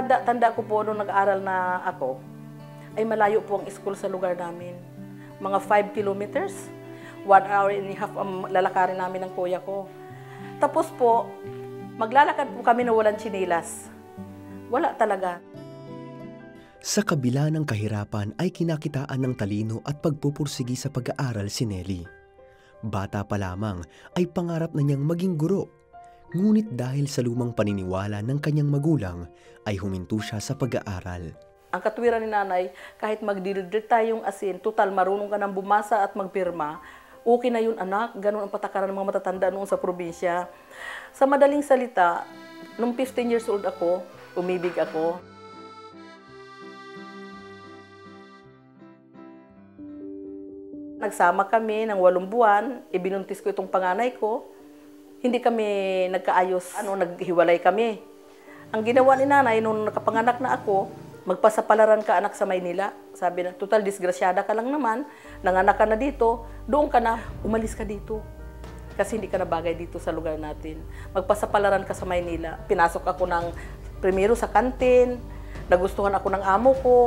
tanda ko po nung nag-aaral na ako, ay malayo po ang school sa lugar namin. Mga 5 kilometers, 1 hour and a half ang lalakarin namin ng kuya ko. Tapos po, maglalakad po kami na walang tsinelas. Wala talaga. Sa kabila ng kahirapan ay kinakitaan ng talino at pagpupursigi sa pag-aaral si Nelly. Bata pa lamang ay pangarap na niyang maging guro. Ngunit dahil sa lumang paniniwala ng kanyang magulang ay huminto siya sa pag-aaral. Ang katwiran ni nanay, kahit magdidid tayong asin, total marunong ka nang bumasa at magpirma, okay na yun anak, ganun ang patakaran ng mga matatanda noon sa probinsya. Sa madaling salita, nung 15 years old ako, umibig ako. Nagsama kami ng 8 buwan, ibinuntis ko itong panganay ko. Hindi kami nagkaayos, naghiwalay kami. Ang ginawa ni nanay nung nakapanganak na ako, magpasapalaran ka anak sa Maynila. Sabi na, total disgrasyada ka lang naman, nanganak ka na dito, doon ka na, umalis ka dito. Kasi hindi ka na bagay dito sa lugar natin. Magpasapalaran ka sa Maynila. Pinasok ako ng primero sa kantin, nagustuhan ako ng amo ko.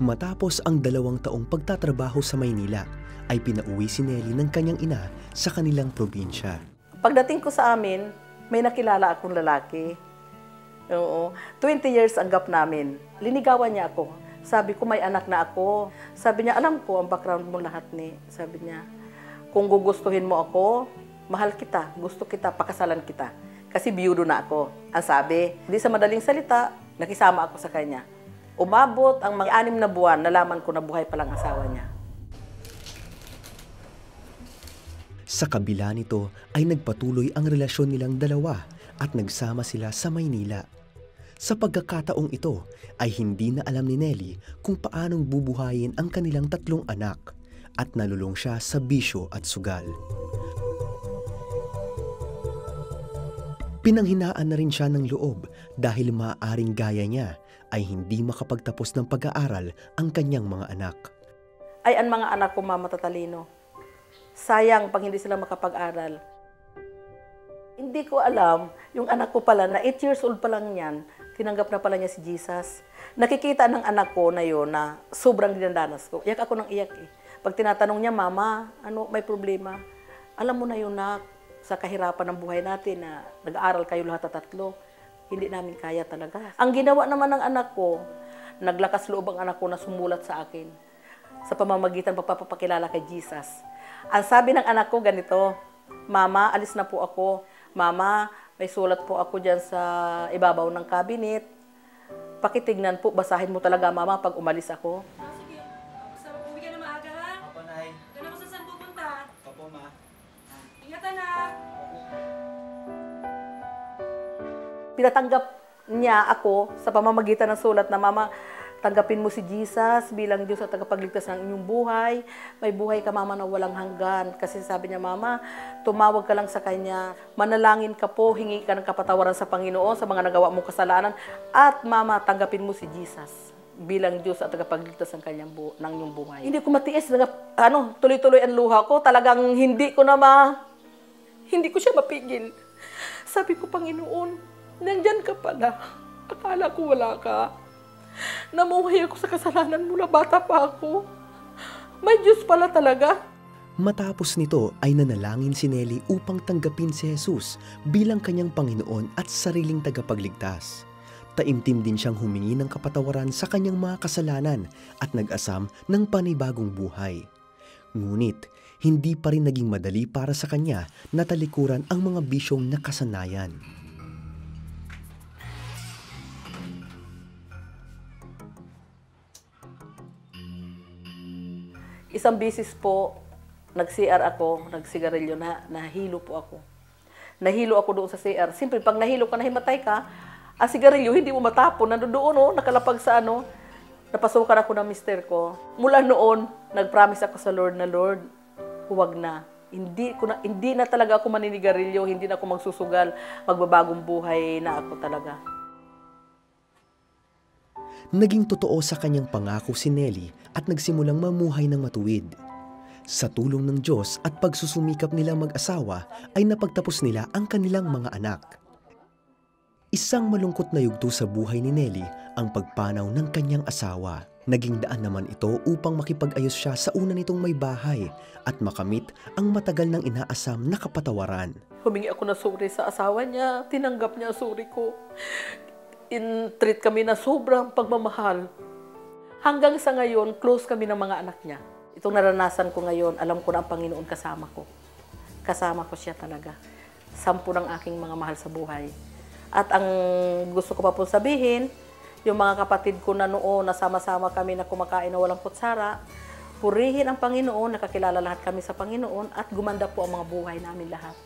Matapos ang 2 taong pagtatrabaho sa Maynila, ay pinauwi si Nelly ng kanyang ina sa kanilang probinsya. Pagdating ko sa amin, may nakilala akong lalaki. Oo, 20 years ang gap namin. Linigawan niya ako. Sabi ko, may anak na ako. Sabi niya, alam ko ang background mo lahat ni. Sabi niya, kung gugustuhin mo ako, mahal kita, gusto kita, pakasalan kita. Kasi biyudo na ako. Ang sabi, hindi sa madaling salita, nakisama ako sa kanya. Umabot ang mga 6 na buwan, nalaman ko na buhay palang asawa niya. Sa kabila nito ay nagpatuloy ang relasyon nilang dalawa at nagsama sila sa Maynila. Sa pagkakataong ito ay hindi na alam ni Nelly kung paanong bubuhayin ang kanilang 3 anak at nalulong siya sa bisyo at sugal. Pinanghinaan na rin siya ng loob dahil maaaring gaya niya ay hindi makapagtapos ng pag-aaral ang kanyang mga anak. Ay, ang mga anak ko matatalino. Sayang pag hindi sila makapag-aral. Hindi ko alam, yung anak ko pala, na 8 years old pa lang yan, tinanggap na pala niya si Jesus. Nakikita ng anak ko na yun na sobrang dinadanas ko. Iyak ako ng iyak eh. Pag tinatanong niya, Mama, may problema? Alam mo na yun na sa kahirapan ng buhay natin na nag-aaral kayo lahat at 3, hindi namin kaya talaga. Ang ginawa naman ng anak ko, naglakas loob ang anak ko na sumulat sa akin sa pamamagitan pagpapakilala kay Jesus. Ang sabi ng anak ko ganito, Mama, alis na po ako. Mama, may sulat po ako dyan sa ibabaw ng cabinet. Pakitignan po, basahin mo talaga, Mama, pag umalis ako. Sige, basta uwi ka na maaga, ha? Opo, Nay. Gano'n ko sa saan pupunta? Opo, Ma. Ingatan na! Pinatanggap niya ako sa pamamagitan ng sulat na, Mama, tanggapin mo si Jesus bilang Diyos at tagapagligtas ng inyong buhay. May buhay ka, Mama, na walang hanggan. Kasi sabi niya, Mama, tumawag ka lang sa Kanya. Manalangin ka po, hingi ka ng kapatawaran sa Panginoon sa mga nagawa mong kasalanan. At, Mama, tanggapin mo si Jesus bilang Diyos at tagapagligtas ng inyong buhay. Hindi ko matiis. Tuloy-tuloy ang luha ko. Talagang hindi ko siya mapigil. Sabi ko, Panginoon, nandyan ka pala. Akala ko wala ka. Namuhay ako sa kasalanan mula bata pa ako. May Diyos pala talaga. Matapos nito ay nanalangin si Nelly upang tanggapin si Jesus bilang kanyang Panginoon at sariling tagapagligtas. Taimtim din siyang humingi ng kapatawaran sa kanyang mga kasalanan at nag-asam ng panibagong buhay. Ngunit, hindi pa rin naging madali para sa kanya na talikuran ang mga bisyong nakasanayan. Isang bisis po, nag-CR ako, nagsigarilyo, nahilo po ako. Nahilo ako doon sa CR. Siyempre, pag nahilo ka, nahimatay ka, ang sigarilyo, hindi mo matapon. Nandoon, nakalapag sa napasukan ako ng mister ko. Mula noon, nag-promise ako sa Lord na, Lord, huwag na. Hindi na talaga ako maninigarilyo, hindi na ako magsusugal, magbabagong buhay na ako talaga. Naging totoo sa kanyang pangako si Nelly at nagsimulang mamuhay ng matuwid. Sa tulong ng Diyos at pagsusumikap nilang mag-asawa ay napagtapos nila ang kanilang mga anak. Isang malungkot na yugto sa buhay ni Nelly ang pagpanaw ng kanyang asawa. Naging daan naman ito upang makipag-ayos siya sa una nitong may bahay at makamit ang matagal nang inaasam na kapatawaran. Humingi ako na sorry sa asawa niya. Tinanggap niya ang sorry ko. In-treat kami na sobrang pagmamahal. Hanggang sa ngayon, close kami ng mga anak niya. Itong naranasan ko ngayon, alam ko na ang Panginoon kasama ko. Kasama ko siya talaga. 10 ng aking mga mahal sa buhay. At ang gusto ko pa po sabihin, yung mga kapatid ko na noon, nasama-sama kami na kumakain na walang kutsara, purihin ang Panginoon, nakakilala lahat kami sa Panginoon, at gumanda po ang mga buhay namin lahat.